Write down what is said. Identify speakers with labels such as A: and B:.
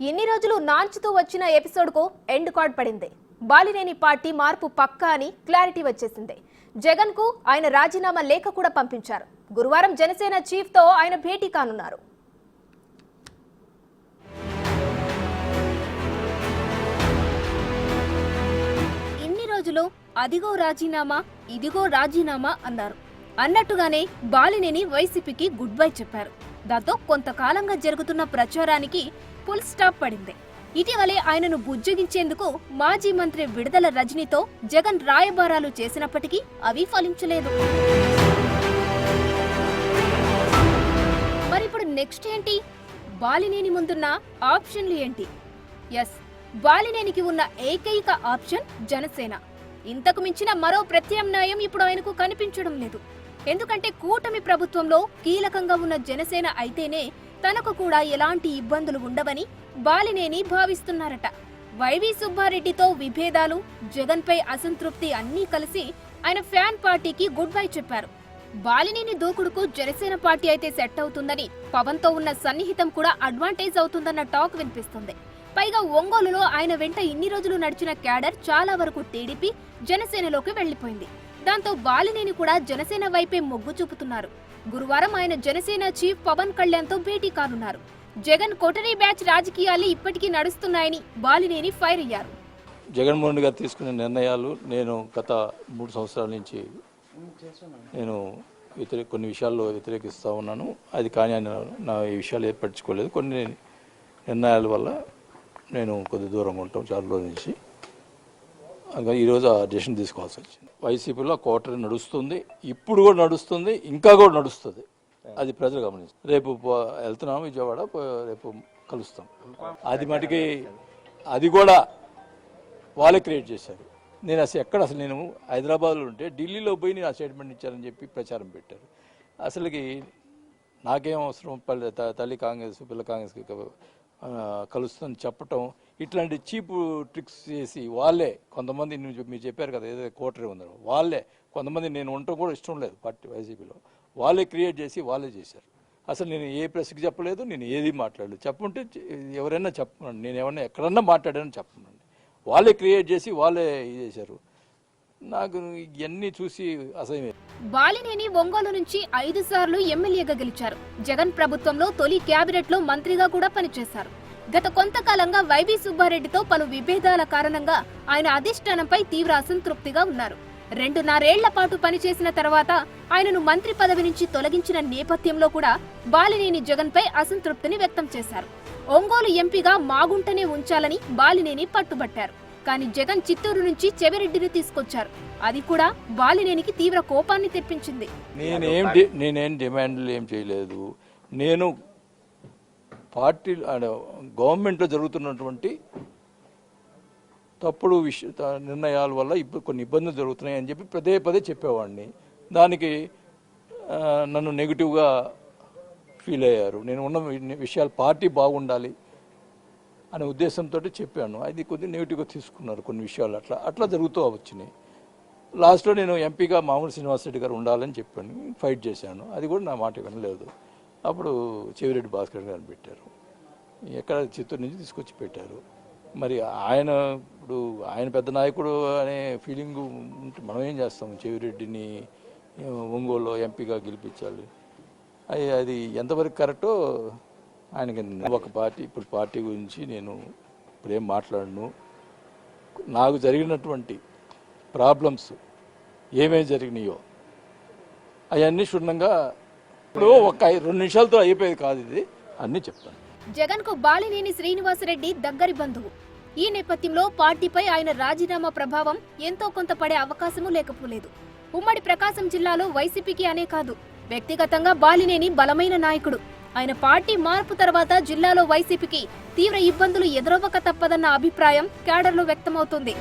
A: ఇన్ని రోజులు నాంచుతూ వచ్చిన ఎపిసోడ్కు ఎండ్ కార్డ్ పడింది. బాలినేని పార్టీ మార్పు పక్కా అని క్లారిటీ వచ్చేసింది. జగన్కు ఆయన రాజీనామా లేఖ కూడా పంపించారు. గురువారం జనసేన చీఫ్తో ఆయన భేటీ కానున్నారు. ఇన్ని రోజులు అదిగో రాజీనామా ఇదిగో రాజీనామా అన్నారు. అన్నట్టుగానే బాలినేని వైసీపీకి గుడ్ బై చెప్పారు. దాంతో కొంతకాలంగా జరుగుతున్న ప్రచారానికి ఫుల్ స్టాప్ పడింది. ఇటీవలే ఆయనను బుజ్జగించేందుకు మాజీ మంత్రి విడుదల రజనీతో జగన్ రాయబారాలు చేసినప్పటికీ అవి ఫలించలేదు. మరిప్పుడు నెక్స్ట్ ఏంటి? బాలినేని ముందున్న ఆప్షన్లు ఏంటి? ఎస్, బాలినేనికి ఉన్న ఏకైక ఆప్షన్ జనసేన. ఇంతకు మించిన మరో ప్రత్యామ్నాయం ఇప్పుడు ఆయనకు కనిపించడం లేదు. ఎందుకంటే కూటమి ప్రభుత్వంలో కీలకంగా ఉన్న జనసేన అయితేనే తనకు కూడా ఎలాంటి ఇబ్బందులు ఉండవని బాలినేని భావిస్తున్నారట. వైవి సుబ్బారెడ్డితో విభేదాలు, జగన్పై అసంతృప్తి అన్నీ కలిసి ఆయన ఫ్యాన్ పార్టీకి గుడ్ బై చెప్పారు. బాలినేని దూకుడుకు జనసేన పార్టీ అయితే సెట్ అవుతుందని, పవన్తో ఉన్న సన్నిహితం కూడా అడ్వాంటేజ్ అవుతుందన్న టాక్ వినిపిస్తుంది. పైగా ఒంగోలులో ఆయన వెంట ఇన్ని రోజులు నడిచిన క్యాడర్ చాలా వరకు టీడీపీ, జనసేనలోకి వెళ్లిపోయింది. దాంతో బాలినేని కూడా జనసేన వైపే మొగ్గు చూపుతున్నారు. గురువారం ఆయన జనసేన చీఫ్ పవన్ కళ్యాణ్తో భేటీ కానున్నారు. జగన్ కొటరీ బ్యాచ్ రాజకీయాలు ఇప్పటికీ నడుస్తున్నాయని బాలినేని ఫైర్ అయ్యారు.
B: జగన్మోహన్ రెడ్డి గారు తీసుకునే నిర్ణయాలు నేను గత 3 సంవత్సరాల నుంచి నేను కొన్ని విషయాల్లో వ్యతిరేకిస్తూ ఉన్నాను. అది కానీ ఆయన నా ఈ విషయాలు ఏర్పరచుకోలేదు. కొన్ని నిర్ణయాల వల్ల నేను కొద్ది దూరంగా ఉంటాం చాలా రోజుల నుంచి. అందుకని ఈరోజు ఆ డెసిషన్ తీసుకోవాల్సి వచ్చింది. వైసీపీలో కోటరీ నడుస్తుంది, ఇప్పుడు కూడా నడుస్తుంది, ఇంకా కూడా నడుస్తుంది. అది ప్రజలు గమనిస్తారు. రేపు వెళ్తున్నాము విజయవాడ, రేపు కలుస్తాం. అది మటుకి అది కూడా వాళ్ళే క్రియేట్ చేశారు. నేను అసలు నేను హైదరాబాద్లో ఉంటే ఢిల్లీలో పోయి నేను ఆ స్టేట్మెంట్ ఇచ్చారని చెప్పి ప్రచారం పెట్టారు. అసలుకి నాకేం అవసరం, తల్లి కాంగ్రెస్ పిల్ల కాంగ్రెస్కి కలుస్తుందని చెప్పటం, ఇట్లాంటి చీప్ ట్రిక్స్ చేసి వాళ్ళే కొంతమంది మీరు చెప్పారు కదా ఏదైతే కోటరీ ఉందో వాళ్ళే కొంతమంది, నేను ఉండటం కూడా ఇష్టం లేదు పార్టీ వైసీపీలో, వాళ్ళే క్రియేట్ చేసి వాళ్ళే చేశారు. అసలు నేను ఏ ప్రెస్కి చెప్పలేదు, నేను ఏది మాట్లాడలేదు. చెప్పుంటే ఎవరైనా చెప్పండి, నేను ఎవరైనా ఎక్కడన్నా మాట్లాడానని చెప్పండి. వాళ్ళే క్రియేట్ చేసి వాళ్ళే ఇది చేశారు. నాకు ఇవన్నీ చూసి అసహ్యమే.
A: బాలినేని ఒంగోలు నుంచి 5 సార్లు ఎమ్మెల్యేగా గెలిచారు. జగన్ ప్రభుత్వంలో తొలి క్యాబినెట్ లో మంత్రిగా కూడా పనిచేశారు. గత కొంతకాలంగా వైవి సుబ్బారెడ్డితో పలు విభేదాల కారణంగా ఆయన అధిష్టానంపై తీవ్ర అసంతృప్తిగా ఉన్నారు. 2.5 ఏళ్ల పాటు పనిచేసిన తర్వాత ఆయనను మంత్రి పదవి నుంచి తొలగించిన నేపథ్యంలో కూడా బాలినేని జగన్ పై అసంతృప్తిని వ్యక్తం చేశారు. ఒంగోలు ఎంపీగా మాగుంటనే ఉంచాలని బాలినేని పట్టుబట్టారు. కానీ జగన్ చిత్తూరు నుంచి చెవిరెడ్డిని తీసుకొచ్చారు. అది కూడా బాలినేనికి తీవ్ర కోపాన్ని తెప్పించింది.
B: నేనేం డిమాండ్లు ఏం చేయలేదు. నేను పార్టీ గవర్నమెంట్లో జరుగుతున్నటువంటి తప్పుడు నిర్ణయాల వల్ల ఇప్పుడు కొన్ని ఇబ్బందులు జరుగుతున్నాయి అని చెప్పి పదే చెప్పేవాడిని. దానికి నన్ను నెగిటివ్గా ఫీల్ అయ్యారు. నేను ఉన్న విషయాలు పార్టీ బాగుండాలి అనే ఉద్దేశంతో చెప్పాను. అది కొద్దిగా నెగిటివ్గా తీసుకున్నారు కొన్ని విషయాలు. అట్లా జరుగుతూ వచ్చినాయి. లాస్ట్లో నేను ఎంపీగా మామూలు శ్రీనివాసరెడ్డి గారు ఉండాలని చెప్పాను, ఫైట్ చేశాను. అది కూడా నా మాట వినలేదు. అప్పుడు చెవిరెడ్డి భాస్కర్ గారిని పెట్టారు. ఎక్కడ చిత్తూరు నుంచి తీసుకొచ్చి పెట్టారు. మరి ఆయన ఇప్పుడు ఆయన పెద్ద నాయకుడు అనే ఫీలింగ్ ఉంటే మనం ఏం చేస్తాం? చెవిరెడ్డిని ఒంగోలులో ఎంపీగా గెలిపించాలి. అది ఎంతవరకు కరెక్టో ఆయనకి. ఒక పార్టీ ఇప్పుడు పార్టీ గురించి నేను ఇప్పుడేం మాట్లాడను. నాకు జరిగినటువంటి ప్రాబ్లమ్స్ ఏమేమి జరిగినాయో అవన్నీ క్షుణ్ణంగా ఇప్పుడు ఒక 2 నిమిషాలతో అయిపోయేది కాదు, ఇది అన్నీ చెప్తాను.
A: జగన్ కు బాలినేని శ్రీనివాసరెడ్డి దగ్గరి బంధువు. ఈ నేపథ్యంలో పార్టీపై ఆయన రాజీనామా ప్రభావం ఎంతో కొంత పడే అవకాశమూ లేకపోలేదు. ఉమ్మడి ప్రకాశం జిల్లాలో వైసీపీకి అనే కాదు, వ్యక్తిగతంగా బాలినేని బలమైన నాయకుడు. ఆయన పార్టీ మార్పు తర్వాత జిల్లాలో వైసీపీకి తీవ్ర ఇబ్బందులు ఎదురవ్వక తప్పదన్న అభిప్రాయం క్యాడర్లో వ్యక్తమవుతోంది.